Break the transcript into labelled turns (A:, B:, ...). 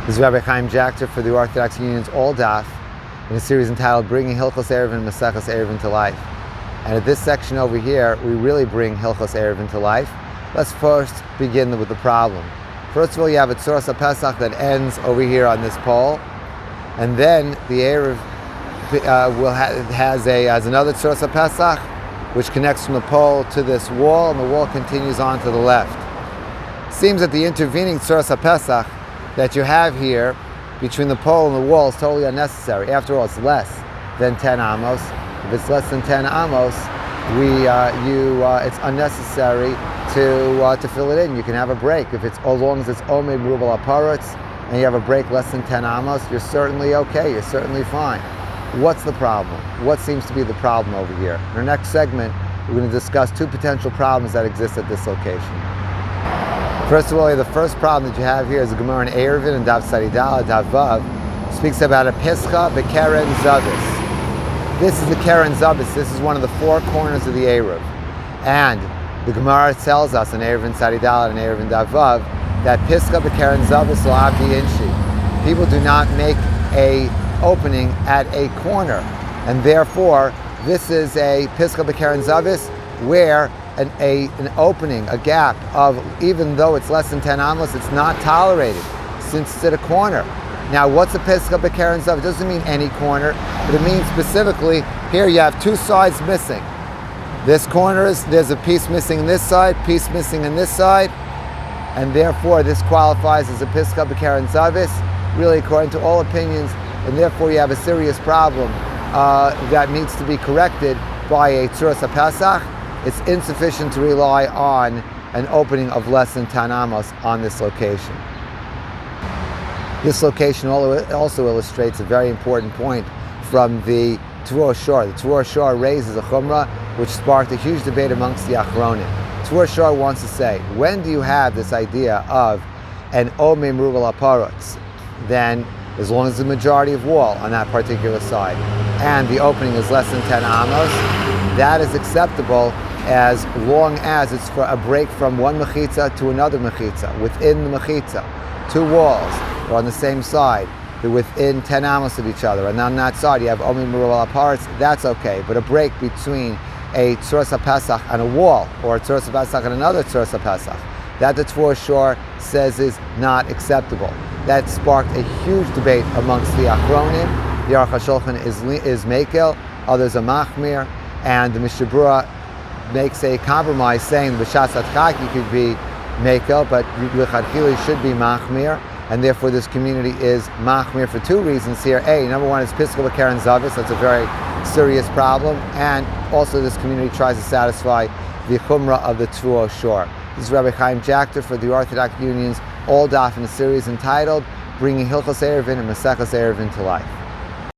A: This is Rabbi Chaim Jachter for the Orthodox Union's All Daf in a series entitled Bringing Hilchos Eruvin, Maseches Eruvin to Life. And at this section over here, we really bring Hilchos Eruvin to life. Let's first begin with the problem. First of all, you have a Tzuras HaPesach that ends over here on this pole, and then the Eruv has another Tzuras HaPesach which connects from the pole to this wall, and the wall continues on to the left. Seems that the intervening Tzuras HaPesach that you have here between the pole and the wall is totally unnecessary. After all, it's less than 10 amos. If it's less than 10 amos, it's unnecessary to fill it in. You can have a break. If it's, as long as it's Omei Merubal Aparatz, and you have a break less than 10 amos, you're certainly okay. You're certainly fine. What's the problem? What seems to be the problem over here? In our next segment, we're going to discuss two potential problems that exist at this location. First of all, the first problem that you have here is the Gemara in Eruvin and Dav Saridal, Dav Vav, speaks about a Pischa B'Keren Zavis. This is the Keren Zavis. This is one of the four corners of the Eruv. And the Gemara tells us in Eruvin Saridal and Eruvin Dav Vav that Pischa B'Keren Zavis lo avdi inshi. People do not make a opening at a corner. And therefore, this is a Pischa B'Keren Zavis where an opening, a gap of, even though it's less than 10 amos, it's not tolerated since it's at a corner. Now, what's a Pischa B'Keren Zavis? It doesn't mean any corner, but it means specifically, here you have two sides missing. This corner there's a piece missing on this side, piece missing on this side, and therefore this qualifies as a Pischa B'Keren Zavis, really according to all opinions, and therefore you have a serious problem that needs to be corrected by a Tzuras HaPesach. It's insufficient to rely on an opening of less than 10 amos on this location. This location also illustrates a very important point from the Tvur Shor. The Tvur Shor raises a chumrah which sparked a huge debate amongst the Achronim. Tvur Shor wants to say, when do you have this idea of an Omei Merubal Aparatz? Then, as long as the majority of wall on that particular side and the opening is less than 10 amos, that is acceptable as long as it's for a break from one mechitza to another mechitza. Within the mechitza, two walls are on the same side, they're within 10 amos of each other, and on that side you have Omei Merubal Aparatz, that's okay. But a break between a Tzuras HaPesach and a wall, or a Tzuras HaPesach and another Tzuras HaPesach, that the Tvur Shor says is not acceptable. That sparked a huge debate amongst the Achronim. The Aruch HaShulchan is Mekel, others are Machmir, and the Mishnah Berurah makes a compromise saying the B'Shas Adchak you could be Mekel, but L'chadchila should be Machmir, and therefore this community is Machmir for two reasons here. Number one is Pischa B'Keren Zavis, that's a very serious problem, and also this community tries to satisfy the Chumrah of the Tvur Shor. This is Rabbi Chaim Jachter for the Orthodox Union's All Daf in a series entitled Bringing Hilchos Eruvin and Maseches Eruvin to Life.